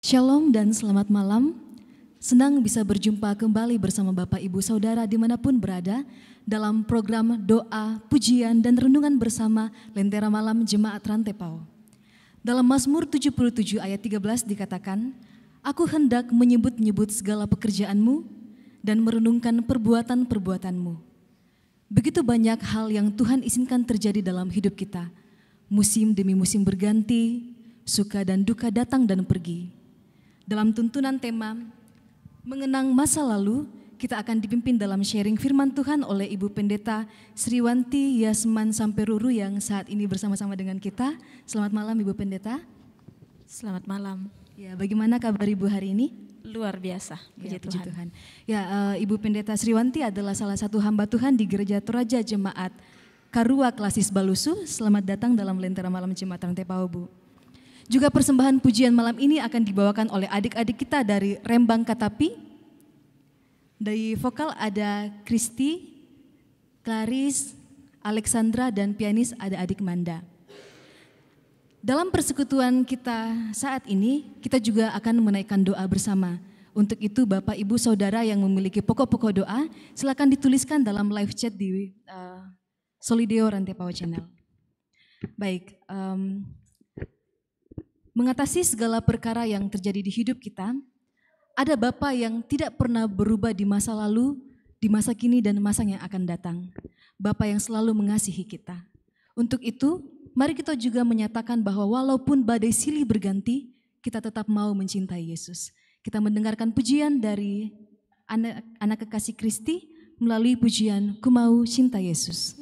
Shalom dan selamat malam. Senang bisa berjumpa kembali bersama Bapak Ibu Saudara dimanapun berada dalam program doa, pujian, dan renungan bersama Lentera Malam Jemaat Rantepao. Dalam Mazmur 77 ayat 13 dikatakan, "Aku hendak menyebut-nyebut segala pekerjaanmu dan merenungkan perbuatan-perbuatanmu." Begitu banyak hal yang Tuhan izinkan terjadi dalam hidup kita. Musim demi musim berganti, suka dan duka datang dan pergi. Dalam tuntunan tema mengenang masa lalu, kita akan dipimpin dalam sharing firman Tuhan oleh Ibu Pendeta Sriwanti Yasman Samperuru yang saat ini bersama-sama dengan kita. Selamat malam Ibu Pendeta. Selamat malam. Ya, bagaimana kabar Ibu hari ini? Luar biasa, puji Tuhan. Ya, Ibu Pendeta Sriwanti adalah salah satu hamba Tuhan di Gereja Toraja Jemaat Karua Klasis Balusu. Selamat datang dalam Lentera Malam Jemaat Rantepao, Bu. Juga persembahan pujian malam ini akan dibawakan oleh adik-adik kita dari Rembang Katapi. Dari vokal ada Kristi, Claris, Alexandra, dan pianis ada adik Manda. Dalam persekutuan kita saat ini, kita juga akan menaikkan doa bersama. Untuk itu Bapak Ibu Saudara yang memiliki pokok-pokok doa, silakan dituliskan dalam live chat di Solideo Rantepao Channel. Baik, mengatasi segala perkara yang terjadi di hidup kita, ada Bapa yang tidak pernah berubah di masa lalu, di masa kini, dan masa yang akan datang. Bapa yang selalu mengasihi kita. Untuk itu, mari kita juga menyatakan bahwa walaupun badai silih berganti, kita tetap mau mencintai Yesus. Kita mendengarkan pujian dari anak kekasih Kristi melalui pujian Ku Mau Cinta Yesus.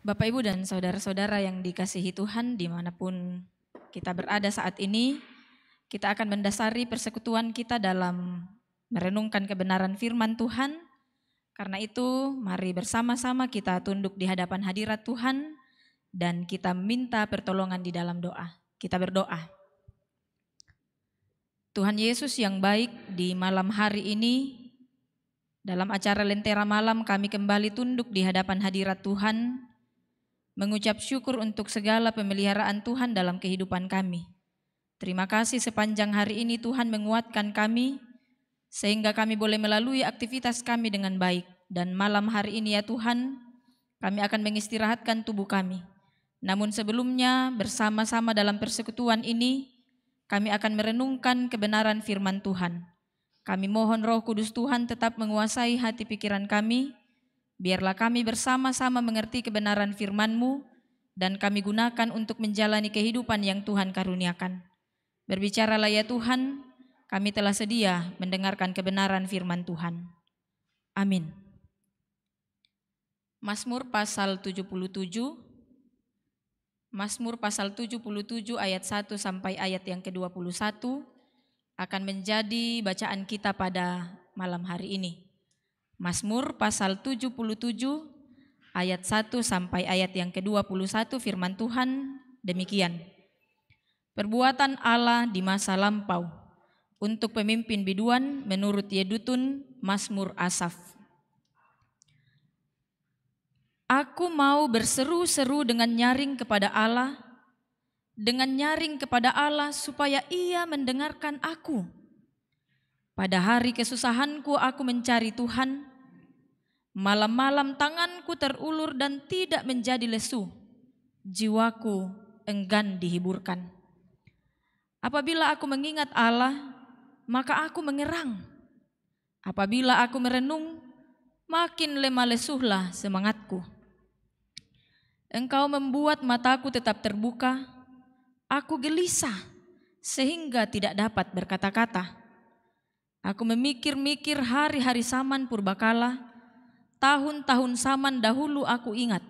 Bapak, Ibu, dan saudara-saudara yang dikasihi Tuhan, dimanapun kita berada saat ini, kita akan mendasari persekutuan kita dalam merenungkan kebenaran firman Tuhan. Karena itu, mari bersama-sama kita tunduk di hadapan hadirat Tuhan dan kita minta pertolongan di dalam doa. Kita berdoa. Tuhan Yesus yang baik, di malam hari ini, dalam acara Lentera Malam kami kembali tunduk di hadapan hadirat Tuhan, mengucap syukur untuk segala pemeliharaan Tuhan dalam kehidupan kami. Terima kasih sepanjang hari ini Tuhan menguatkan kami, sehingga kami boleh melalui aktivitas kami dengan baik. Dan malam hari ini ya Tuhan, kami akan mengistirahatkan tubuh kami. Namun sebelumnya bersama-sama dalam persekutuan ini, kami akan merenungkan kebenaran firman Tuhan. Kami mohon Roh Kudus Tuhan tetap menguasai hati pikiran kami. Biarlah kami bersama-sama mengerti kebenaran firman-Mu dan kami gunakan untuk menjalani kehidupan yang Tuhan karuniakan. Berbicaralah ya Tuhan, kami telah sedia mendengarkan kebenaran firman Tuhan. Amin. Mazmur pasal 77. Mazmur pasal 77 ayat 1 sampai ayat yang ke-21 akan menjadi bacaan kita pada malam hari ini. Mazmur pasal 77 ayat 1 sampai ayat yang ke-21 firman Tuhan demikian. Perbuatan Allah di masa lampau untuk pemimpin biduan menurut Yedutun Mazmur Asaf. Aku mau berseru-seru dengan nyaring kepada Allah, dengan nyaring kepada Allah supaya Ia mendengarkan aku. Pada hari kesusahanku aku mencari Tuhan, malam-malam tanganku terulur dan tidak menjadi lesu, jiwaku enggan dihiburkan. Apabila aku mengingat Allah, maka aku mengerang. Apabila aku merenung, makin lemah lesuhlah semangatku. Engkau membuat mataku tetap terbuka, aku gelisah sehingga tidak dapat berkata-kata. Aku memikir-mikir hari-hari zaman purbakala, tahun-tahun zaman dahulu aku ingat.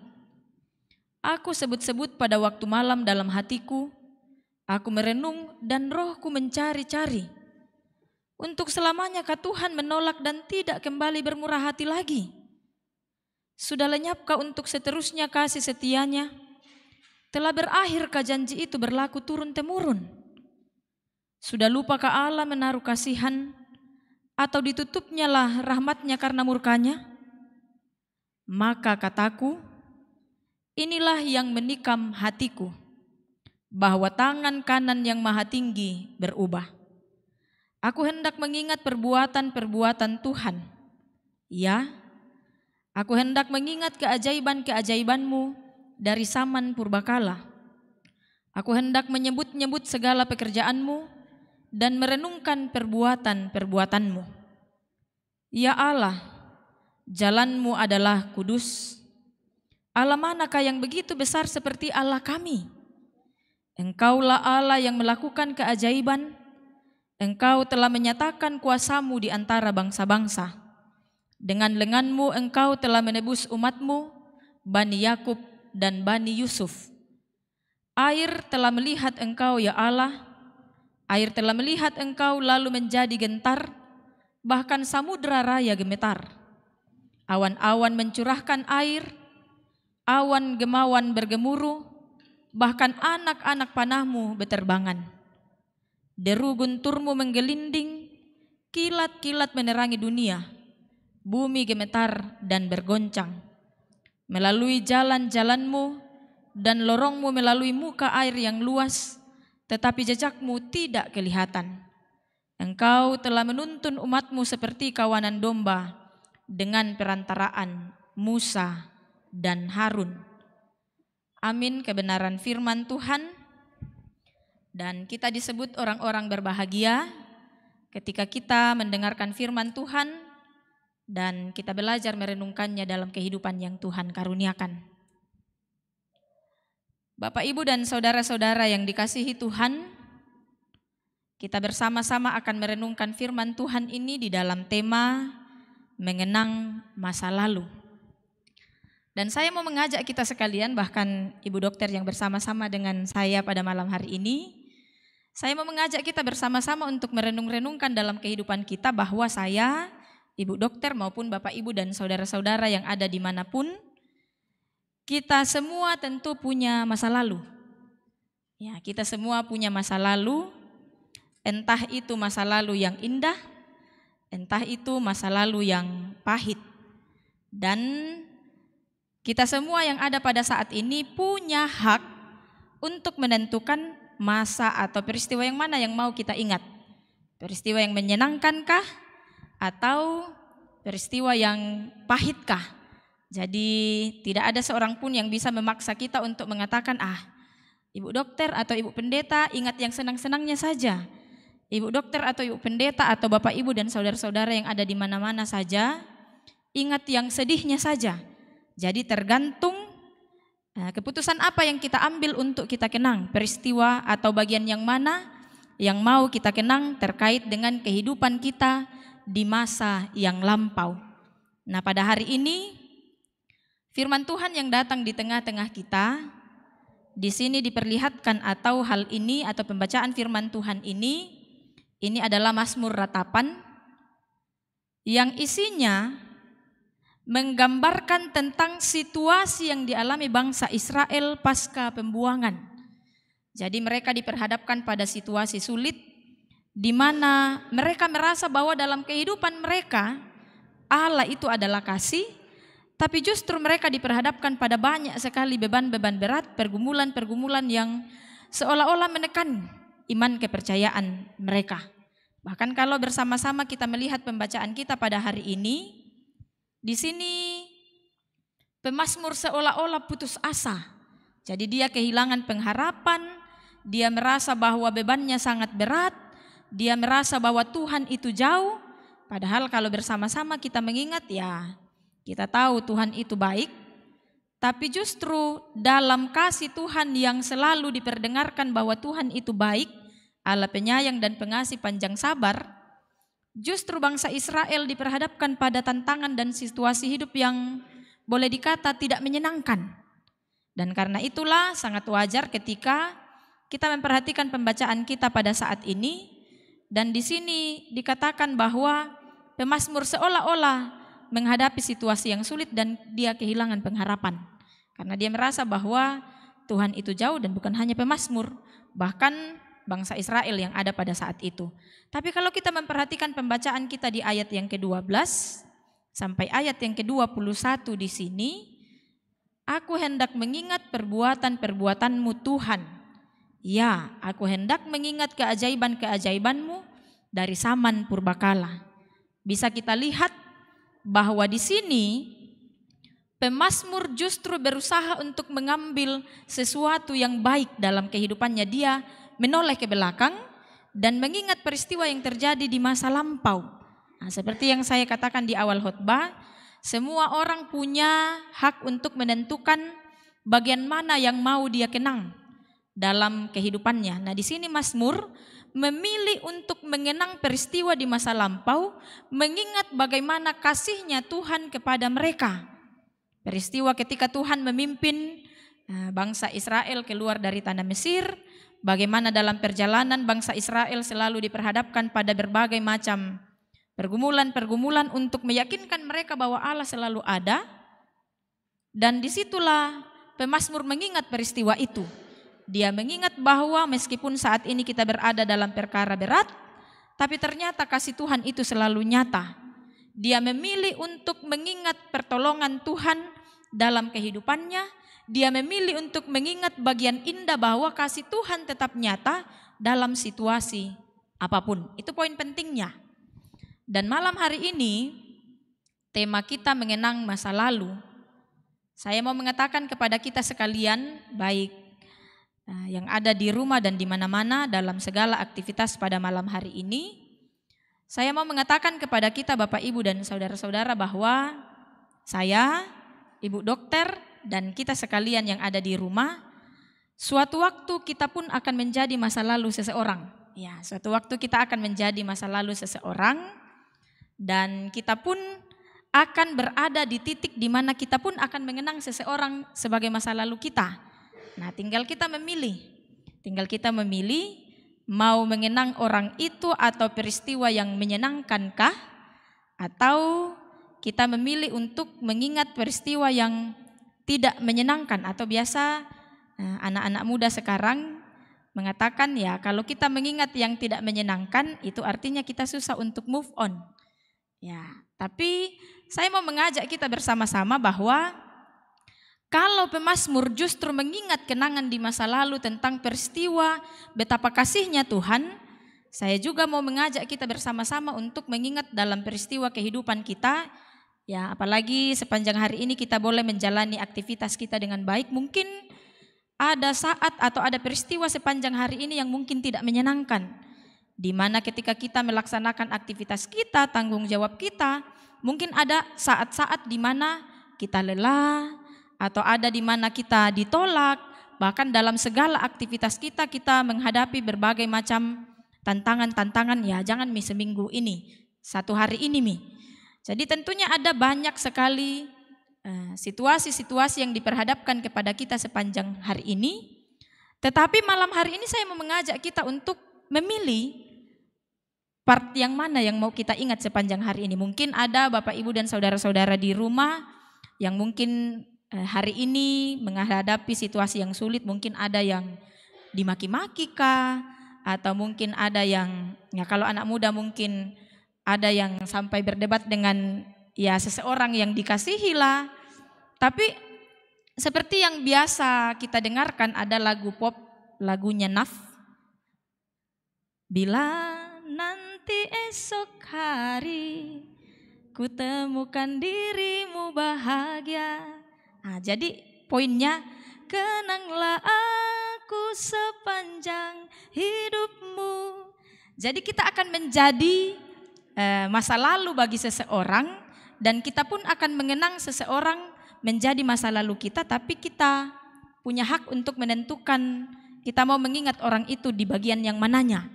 Aku sebut-sebut pada waktu malam dalam hatiku, aku merenung dan rohku mencari-cari. Untuk selamanyakah Tuhan menolak dan tidak kembali bermurah hati lagi? Sudah lenyapkah untuk seterusnya kasih setianya? Telah berakhirkah janji itu berlaku turun-temurun? Sudah lupakah Allah menaruh kasihan? Atau ditutupnya lah rahmatnya karena murkanya? Maka kataku, inilah yang menikam hatiku, bahwa tangan kanan yang maha tinggi berubah. Aku hendak mengingat perbuatan-perbuatan Tuhan. Ya, aku hendak mengingat keajaiban-keajaiban-Mu dari zaman purbakala. Aku hendak menyebut-nyebut segala pekerjaan-Mu dan merenungkan perbuatan-perbuatan-Mu. Ya Allah, jalan-Mu adalah kudus. Allah manakah yang begitu besar seperti Allah kami? Engkaulah Allah yang melakukan keajaiban. Engkau telah menyatakan kuasa-Mu di antara bangsa-bangsa. Dengan lengan-Mu Engkau telah menebus umat-Mu, Bani Yakub dan Bani Yusuf. Air telah melihat Engkau ya Allah. Air telah melihat Engkau lalu menjadi gentar, bahkan samudera raya gemetar. Awan-awan mencurahkan air, awan gemawan bergemuruh, bahkan anak-anak panah-Mu beterbangan. Deru guntur-Mu menggelinding, kilat-kilat menerangi dunia, bumi gemetar dan bergoncang. Melalui jalan-jalan-Mu dan lorong-Mu melalui muka air yang luas, tetapi jejak-Mu tidak kelihatan. Engkau telah menuntun umat-Mu seperti kawanan domba dengan perantaraan Musa dan Harun. Amin, kebenaran firman Tuhan. Dan kita disebut orang-orang berbahagia ketika kita mendengarkan firman Tuhan dan kita belajar merenungkannya dalam kehidupan yang Tuhan karuniakan. Bapak, Ibu, dan saudara-saudara yang dikasihi Tuhan, kita bersama-sama akan merenungkan firman Tuhan ini di dalam tema mengenang masa lalu. Dan saya mau mengajak kita sekalian, bahkan Ibu Dokter yang bersama-sama dengan saya pada malam hari ini, saya mau mengajak kita bersama-sama untuk merenung-renungkan dalam kehidupan kita bahwa saya, Ibu Dokter maupun Bapak Ibu dan saudara-saudara yang ada dimanapun, kita semua tentu punya masa lalu. Ya, kita semua punya masa lalu, entah itu masa lalu yang indah, entah itu masa lalu yang pahit. Dan kita semua yang ada pada saat ini punya hak untuk menentukan masa atau peristiwa yang mana yang mau kita ingat. Peristiwa yang menyenangkankah atau peristiwa yang pahitkah? Jadi tidak ada seorang pun yang bisa memaksa kita untuk mengatakan, Ibu Dokter atau Ibu Pendeta ingat yang senang-senangnya saja. Ibu Dokter atau Ibu Pendeta atau Bapak Ibu dan saudara-saudara yang ada di mana-mana saja, ingat yang sedihnya saja. Jadi tergantung keputusan apa yang kita ambil untuk kita kenang, peristiwa atau bagian yang mana yang mau kita kenang terkait dengan kehidupan kita di masa yang lampau. Nah, pada hari ini firman Tuhan yang datang di tengah-tengah kita di sini diperlihatkan, atau hal ini atau pembacaan firman Tuhan ini adalah Mazmur Ratapan yang isinya menggambarkan tentang situasi yang dialami bangsa Israel pasca pembuangan. Jadi mereka diperhadapkan pada situasi sulit di mana mereka merasa bahwa dalam kehidupan mereka Allah itu adalah kasih, tapi justru mereka diperhadapkan pada banyak sekali beban-beban berat, pergumulan-pergumulan yang seolah-olah menekan iman kepercayaan mereka. Bahkan kalau bersama-sama kita melihat pembacaan kita pada hari ini, di sini pemazmur seolah-olah putus asa. Jadi dia kehilangan pengharapan, dia merasa bahwa bebannya sangat berat, dia merasa bahwa Tuhan itu jauh. Padahal kalau bersama-sama kita mengingat, ya kita tahu Tuhan itu baik. Tapi justru dalam kasih Tuhan yang selalu diperdengarkan bahwa Tuhan itu baik, Allah penyayang dan pengasih panjang sabar, justru bangsa Israel diperhadapkan pada tantangan dan situasi hidup yang boleh dikata tidak menyenangkan. Dan karena itulah sangat wajar ketika kita memperhatikan pembacaan kita pada saat ini, dan di sini dikatakan bahwa pemazmur seolah-olah menghadapi situasi yang sulit dan dia kehilangan pengharapan. Karena dia merasa bahwa Tuhan itu jauh, dan bukan hanya pemazmur, bahkan bangsa Israel yang ada pada saat itu. Tapi kalau kita memperhatikan pembacaan kita di ayat yang ke-12 sampai ayat yang ke-21 di sini, aku hendak mengingat perbuatan-perbuatan-Mu Tuhan. Ya, aku hendak mengingat keajaiban-keajaiban-Mu dari zaman purbakala. Bisa kita lihat bahwa di sini pemazmur justru berusaha untuk mengambil sesuatu yang baik dalam kehidupannya. Dia menoleh ke belakang dan mengingat peristiwa yang terjadi di masa lampau. Nah, seperti yang saya katakan di awal khotbah, semua orang punya hak untuk menentukan bagian mana yang mau dia kenang dalam kehidupannya. Nah, di sini Mazmur memilih untuk mengenang peristiwa di masa lampau, mengingat bagaimana kasihnya Tuhan kepada mereka. Peristiwa ketika Tuhan memimpin bangsa Israel keluar dari tanah Mesir, bagaimana dalam perjalanan bangsa Israel selalu diperhadapkan pada berbagai macam pergumulan-pergumulan untuk meyakinkan mereka bahwa Allah selalu ada. Dan disitulah pemazmur mengingat peristiwa itu. Dia mengingat bahwa meskipun saat ini kita berada dalam perkara berat, tapi ternyata kasih Tuhan itu selalu nyata. Dia memilih untuk mengingat pertolongan Tuhan dalam kehidupannya. Dia memilih untuk mengingat bagian indah bahwa kasih Tuhan tetap nyata dalam situasi apapun. Itu poin pentingnya. Dan malam hari ini tema kita mengenang masa lalu. Saya mau mengatakan kepada kita sekalian, baik yang ada di rumah dan di mana-mana dalam segala aktivitas pada malam hari ini, saya mau mengatakan kepada kita Bapak Ibu dan saudara-saudara bahwa saya, Ibu Dokter, dan kita sekalian yang ada di rumah, suatu waktu kita pun akan menjadi masa lalu seseorang. Ya, suatu waktu kita akan menjadi masa lalu seseorang, dan kita pun akan berada di titik di mana kita pun akan mengenang seseorang sebagai masa lalu kita. Nah, tinggal kita memilih. Tinggal kita memilih mau mengenang orang itu atau peristiwa yang menyenangkankah, atau kita memilih untuk mengingat peristiwa yang tidak menyenangkan, atau biasa anak-anak muda sekarang mengatakan ya kalau kita mengingat yang tidak menyenangkan itu artinya kita susah untuk move on. Ya, tapi saya mau mengajak kita bersama-sama bahwa kalau pemazmur justru mengingat kenangan di masa lalu tentang peristiwa betapa kasihnya Tuhan, saya juga mau mengajak kita bersama-sama untuk mengingat dalam peristiwa kehidupan kita. Ya, apalagi sepanjang hari ini kita boleh menjalani aktivitas kita dengan baik. Mungkin ada saat atau ada peristiwa sepanjang hari ini yang mungkin tidak menyenangkan, di mana ketika kita melaksanakan aktivitas kita, tanggung jawab kita, mungkin ada saat-saat di mana kita lelah, atau ada di mana kita ditolak, bahkan dalam segala aktivitas kita menghadapi berbagai macam tantangan-tantangan. Ya jangan seminggu ini, satu hari ini Jadi tentunya ada banyak sekali situasi-situasi yang diperhadapkan kepada kita sepanjang hari ini. Tetapi malam hari ini saya mau mengajak kita untuk memilih part yang mana yang mau kita ingat sepanjang hari ini. Mungkin ada Bapak Ibu dan saudara-saudara di rumah yang mungkin hari ini menghadapi situasi yang sulit. Mungkin ada yang dimaki-maki kah, atau mungkin ada yang ya kalau anak muda mungkin ada yang sampai berdebat dengan ya seseorang yang dikasihi lah. Tapi seperti yang biasa kita dengarkan ada lagu pop, lagunya Naf. Bila nanti esok hari ku temukan dirimu bahagia. Nah, jadi poinnya, kenanglah aku sepanjang hidupmu. Jadi kita akan menjadi masa lalu bagi seseorang, dan kita pun akan mengenang seseorang menjadi masa lalu kita, tapi kita punya hak untuk menentukan kita mau mengingat orang itu di bagian yang mananya.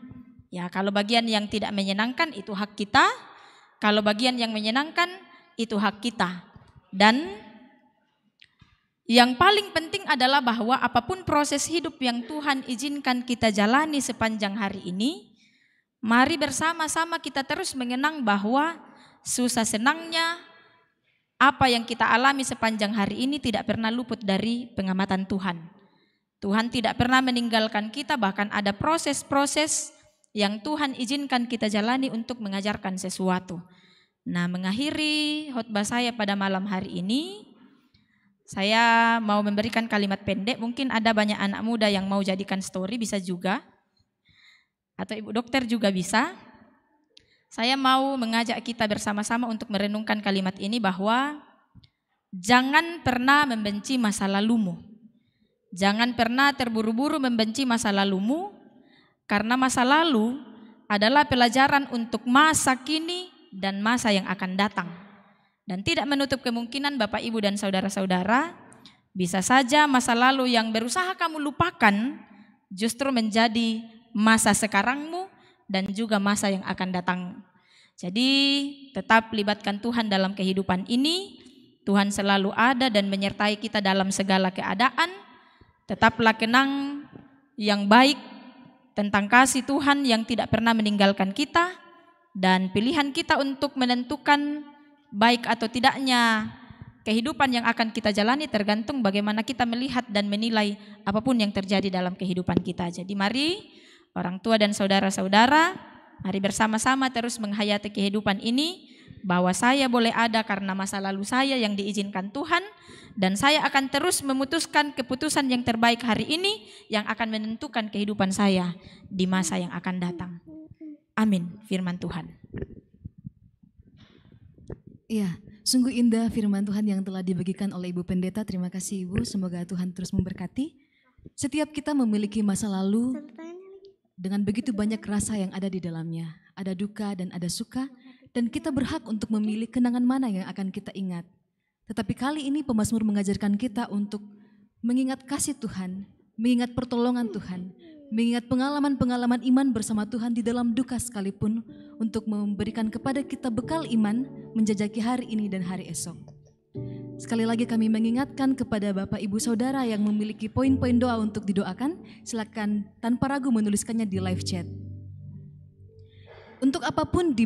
Ya, kalau bagian yang tidak menyenangkan itu hak kita, kalau bagian yang menyenangkan itu hak kita. Dan yang paling penting adalah bahwa apapun proses hidup yang Tuhan izinkan kita jalani sepanjang hari ini, mari bersama-sama kita terus mengenang bahwa susah senangnya apa yang kita alami sepanjang hari ini tidak pernah luput dari pengamatan Tuhan. Tuhan tidak pernah meninggalkan kita, bahkan ada proses-proses yang Tuhan izinkan kita jalani untuk mengajarkan sesuatu. Nah, mengakhiri khotbah saya pada malam hari ini, saya mau memberikan kalimat pendek. Mungkin ada banyak anak muda yang mau jadikan story, bisa juga. Atau ibu dokter juga bisa. Saya mau mengajak kita bersama-sama untuk merenungkan kalimat ini bahwa jangan pernah membenci masa lalumu. Jangan pernah terburu-buru membenci masa lalumu, karena masa lalu adalah pelajaran untuk masa kini dan masa yang akan datang. Dan tidak menutup kemungkinan Bapak Ibu dan saudara-saudara, bisa saja masa lalu yang berusaha kamu lupakan justru menjadi masa sekarangmu dan juga masa yang akan datang. Jadi tetap libatkan Tuhan dalam kehidupan ini. Tuhan selalu ada dan menyertai kita dalam segala keadaan. Tetaplah kenang yang baik tentang kasih Tuhan yang tidak pernah meninggalkan kita, dan pilihan kita untuk menentukan baik atau tidaknya kehidupan yang akan kita jalani tergantung bagaimana kita melihat dan menilai apapun yang terjadi dalam kehidupan kita. Jadi mari orang tua dan saudara-saudara, mari bersama-sama terus menghayati kehidupan ini, bahwa saya boleh ada karena masa lalu saya yang diizinkan Tuhan, dan saya akan terus memutuskan keputusan yang terbaik hari ini yang akan menentukan kehidupan saya di masa yang akan datang. Amin, firman Tuhan. Iya, sungguh indah firman Tuhan yang telah dibagikan oleh Ibu Pendeta. Terima kasih Ibu, semoga Tuhan terus memberkati. Setiap kita memiliki masa lalu dengan begitu banyak rasa yang ada di dalamnya. Ada duka dan ada suka, dan kita berhak untuk memilih kenangan mana yang akan kita ingat. Tetapi kali ini pemazmur mengajarkan kita untuk mengingat kasih Tuhan, mengingat pertolongan Tuhan, mengingat pengalaman-pengalaman iman bersama Tuhan di dalam duka sekalipun, untuk memberikan kepada kita bekal iman menjajaki hari ini dan hari esok. Sekali lagi kami mengingatkan kepada Bapak Ibu Saudara yang memiliki poin-poin doa untuk didoakan, silakan tanpa ragu menuliskannya di live chat. Untuk apapun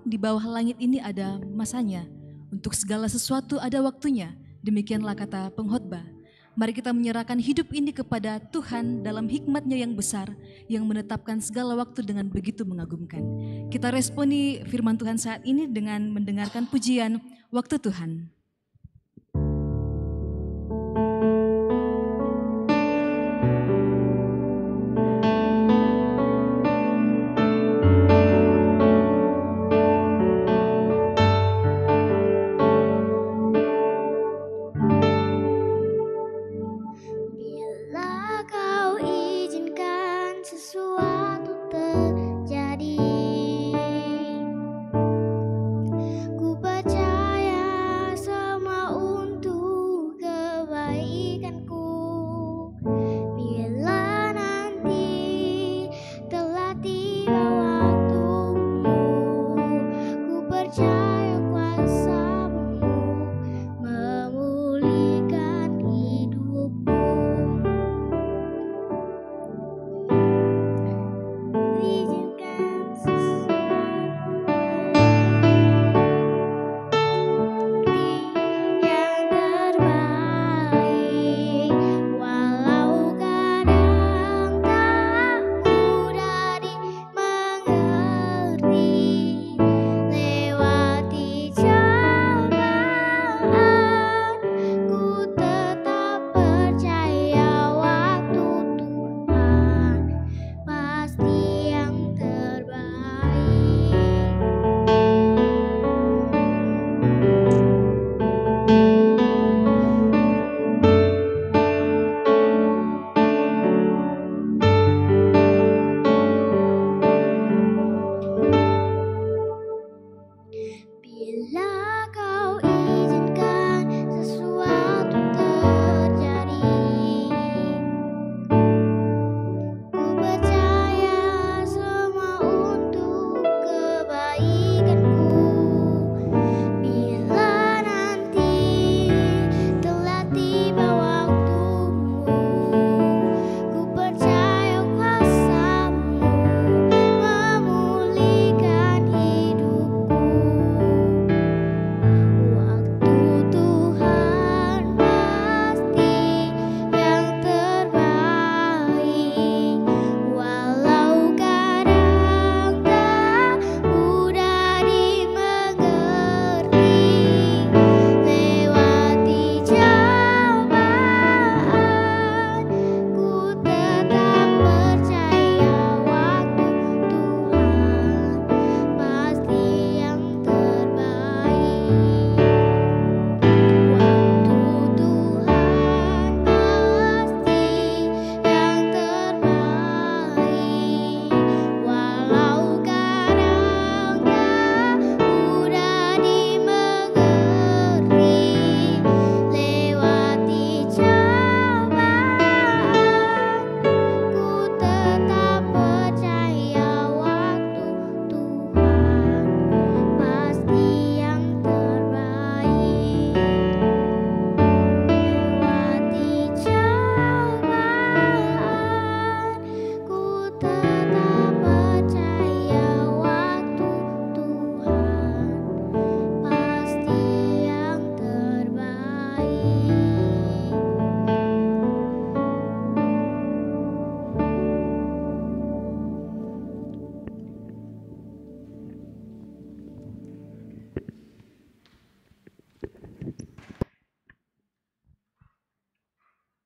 di bawah langit ini ada masanya, untuk segala sesuatu ada waktunya, demikianlah kata pengkhotbah. Mari kita menyerahkan hidup ini kepada Tuhan dalam hikmat-Nya yang besar, yang menetapkan segala waktu dengan begitu mengagumkan. Kita responi firman Tuhan saat ini dengan mendengarkan pujian Waktu Tuhan.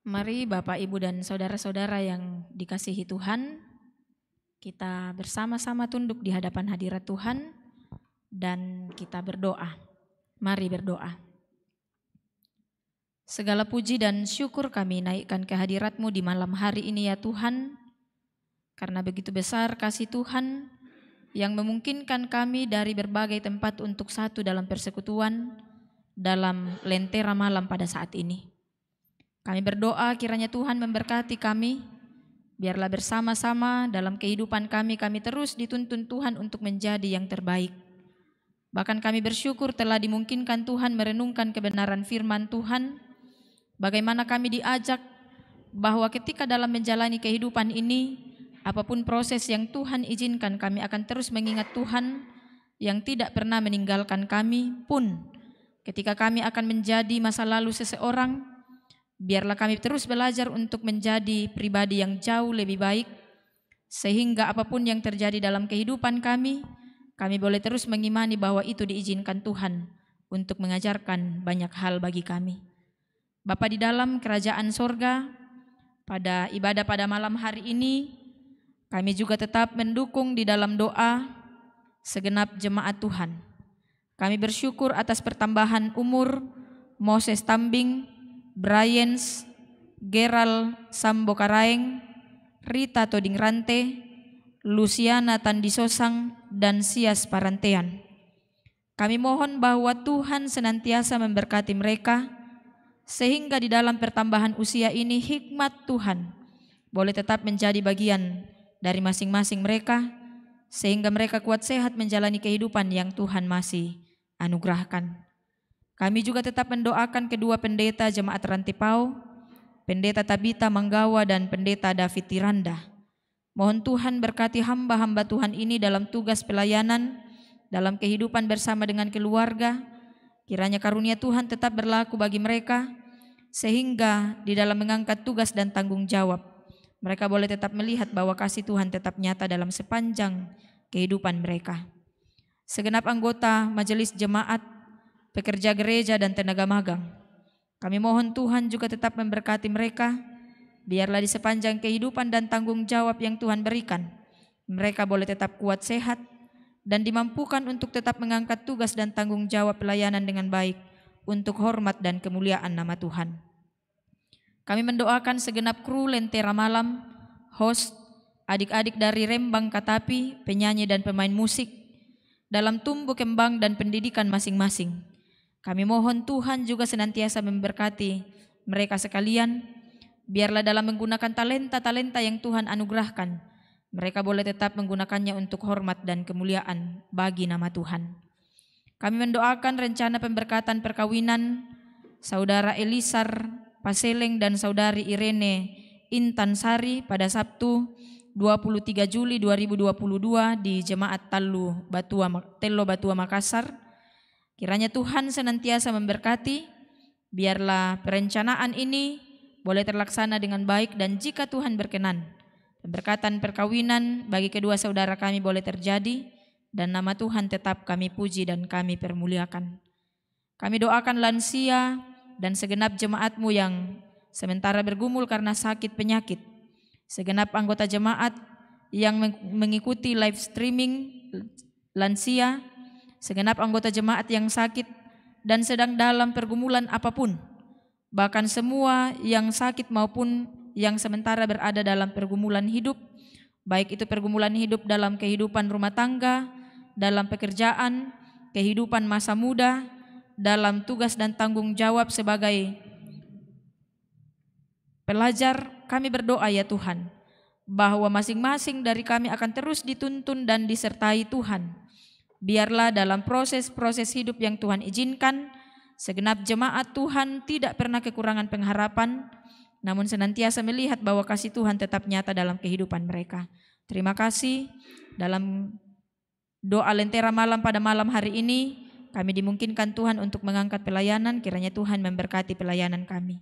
Mari Bapak, Ibu, dan saudara-saudara yang dikasihi Tuhan, kita bersama-sama tunduk di hadapan hadirat Tuhan dan kita berdoa. Mari berdoa. Segala puji dan syukur kami naikkan ke hadirat-Mu di malam hari ini ya Tuhan, karena begitu besar kasih Tuhan yang memungkinkan kami dari berbagai tempat untuk satu dalam persekutuan dalam lentera malam pada saat ini. Kami berdoa kiranya Tuhan memberkati kami, Biarlah bersama-sama dalam kehidupan kami terus dituntun Tuhan untuk menjadi yang terbaik. Bahkan kami bersyukur telah dimungkinkan Tuhan merenungkan kebenaran firman Tuhan. Bagaimana kami diajak bahwa ketika dalam menjalani kehidupan ini, apapun proses yang Tuhan izinkan, kami akan terus mengingat Tuhan yang tidak pernah meninggalkan kami pun. Ketika kami akan menjadi masa lalu seseorang, biarlah kami terus belajar untuk menjadi pribadi yang jauh lebih baik, sehingga apapun yang terjadi dalam kehidupan kami boleh terus mengimani bahwa itu diizinkan Tuhan untuk mengajarkan banyak hal bagi kami. Bapa di dalam kerajaan sorga, pada ibadah pada malam hari ini, kami juga tetap mendukung di dalam doa segenap jemaat Tuhan. Kami bersyukur atas pertambahan umur Moses Tambing, Bryans, Geral Sambo Karaeng, Rita Toding Rante, Luciana Tandi Sosang, dan Sias Parantean. Kami mohon bahwa Tuhan senantiasa memberkati mereka, sehingga di dalam pertambahan usia ini hikmat Tuhan boleh tetap menjadi bagian dari masing-masing mereka, sehingga mereka kuat sehat menjalani kehidupan yang Tuhan masih anugerahkan. Kami juga tetap mendoakan kedua pendeta Jemaat Rantipau, Pendeta Tabita Manggawa dan Pendeta David Tiranda. Mohon Tuhan berkati hamba-hamba Tuhan ini dalam tugas pelayanan, dalam kehidupan bersama dengan keluarga. Kiranya karunia Tuhan tetap berlaku bagi mereka, sehingga di dalam mengangkat tugas dan tanggung jawab, mereka boleh tetap melihat bahwa kasih Tuhan tetap nyata dalam sepanjang kehidupan mereka. Segenap anggota majelis jemaat, pekerja gereja dan tenaga magang, kami mohon Tuhan juga tetap memberkati mereka. Biarlah di sepanjang kehidupan dan tanggung jawab yang Tuhan berikan, mereka boleh tetap kuat sehat dan dimampukan untuk tetap mengangkat tugas dan tanggung jawab pelayanan dengan baik untuk hormat dan kemuliaan nama Tuhan. Kami mendoakan segenap kru Lentera Malam, host, adik-adik dari Rembang Katapi, penyanyi dan pemain musik, dalam tumbuh kembang dan pendidikan masing-masing. Kami mohon Tuhan juga senantiasa memberkati mereka sekalian. Biarlah dalam menggunakan talenta-talenta yang Tuhan anugerahkan, mereka boleh tetap menggunakannya untuk hormat dan kemuliaan bagi nama Tuhan. Kami mendoakan rencana pemberkatan perkawinan Saudara Elisar Paseleng dan Saudari Irene Intan Sari pada Sabtu 23 Juli 2022 di Jemaat Tello Batua Makassar. Kiranya Tuhan senantiasa memberkati. Biarlah perencanaan ini boleh terlaksana dengan baik, dan jika Tuhan berkenan, pemberkatan perkawinan bagi kedua saudara kami boleh terjadi, dan nama Tuhan tetap kami puji dan kami permuliakan. Kami doakan lansia dan segenap jemaat-Mu yang sementara bergumul karena sakit penyakit, segenap anggota jemaat yang mengikuti live streaming lansia, segenap anggota jemaat yang sakit dan sedang dalam pergumulan apapun, bahkan semua yang sakit maupun yang sementara berada dalam pergumulan hidup, baik itu pergumulan hidup dalam kehidupan rumah tangga, dalam pekerjaan, kehidupan masa muda, dalam tugas dan tanggung jawab sebagai pelajar. Kami berdoa ya Tuhan, bahwa masing-masing dari kami akan terus dituntun dan disertai Tuhan. Biarlah dalam proses-proses hidup yang Tuhan izinkan, segenap jemaat Tuhan tidak pernah kekurangan pengharapan, namun senantiasa melihat bahwa kasih Tuhan tetap nyata dalam kehidupan mereka. Terima kasih. Dalam doa Lentera Malam pada malam hari ini, kami dimungkinkan Tuhan untuk mengangkat pelayanan. Kiranya Tuhan memberkati pelayanan kami.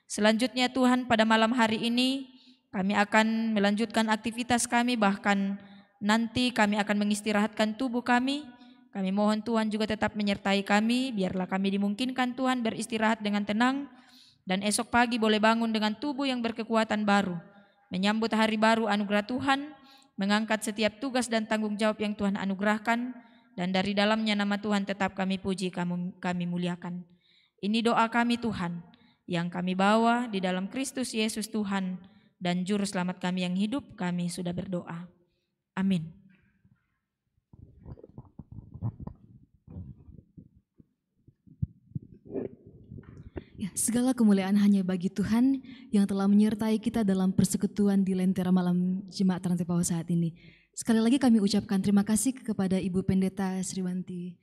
Selanjutnya Tuhan, pada malam hari ini kami akan melanjutkan aktivitas kami, bahkan nanti kami akan mengistirahatkan tubuh kami. Kami mohon Tuhan juga tetap menyertai kami. Biarlah kami dimungkinkan Tuhan beristirahat dengan tenang, dan esok pagi boleh bangun dengan tubuh yang berkekuatan baru, menyambut hari baru anugerah Tuhan, mengangkat setiap tugas dan tanggung jawab yang Tuhan anugerahkan, dan dari dalamnya nama Tuhan tetap kami puji, kami muliakan. Ini doa kami Tuhan, yang kami bawa di dalam Kristus Yesus Tuhan dan Juru Selamat kami yang hidup. Kami sudah berdoa. Amin. Ya, Segala kemuliaan hanya bagi Tuhan yang telah menyertai kita dalam persekutuan di Lentera Malam Jemaat Rantepao saat ini. Sekali lagi kami ucapkan terima kasih kepada Ibu Pendeta Sriwanti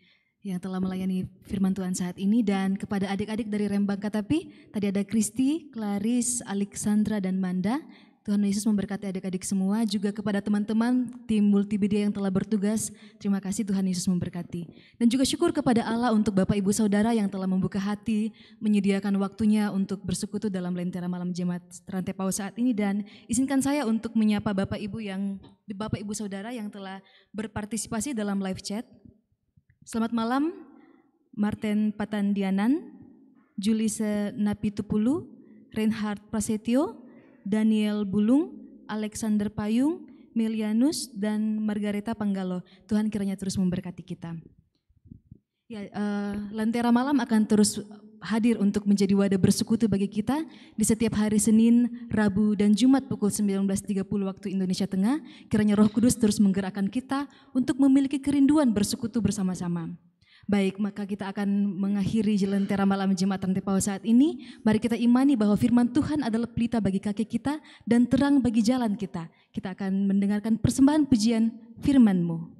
yang telah melayani firman Tuhan saat ini, dan kepada adik-adik dari Rembang Katapi, tadi ada Kristi, Claris, Alexandra, dan Manda. Tuhan Yesus memberkati adik-adik semua, juga kepada teman-teman tim multimedia yang telah bertugas. Terima kasih, Tuhan Yesus memberkati. Dan juga syukur kepada Allah untuk Bapak Ibu Saudara yang telah membuka hati, menyediakan waktunya untuk bersekutu dalam Lentera Malam Jemaat Rantepao saat ini. Dan izinkan saya untuk menyapa Bapak Ibu Saudara yang telah berpartisipasi dalam live chat. Selamat malam, Martin Patandianan, Julise Napitupulu, Reinhard Prasetyo, Daniel Bulung, Alexander Payung, Melianus, dan Margareta Panggalo. Tuhan kiranya terus memberkati kita. Ya, Lentera Malam akan terus hadir untuk menjadi wadah bersekutu bagi kita di setiap hari Senin, Rabu, dan Jumat pukul 19.30 waktu Indonesia Tengah. Kiranya Roh Kudus terus menggerakkan kita untuk memiliki kerinduan bersekutu bersama-sama. Baik, maka kita akan mengakhiri Lentera Malam Jemaat Rantepao saat ini. Mari kita imani bahwa firman Tuhan adalah pelita bagi kaki kita dan terang bagi jalan kita. Kita akan mendengarkan persembahan pujian firman-Mu.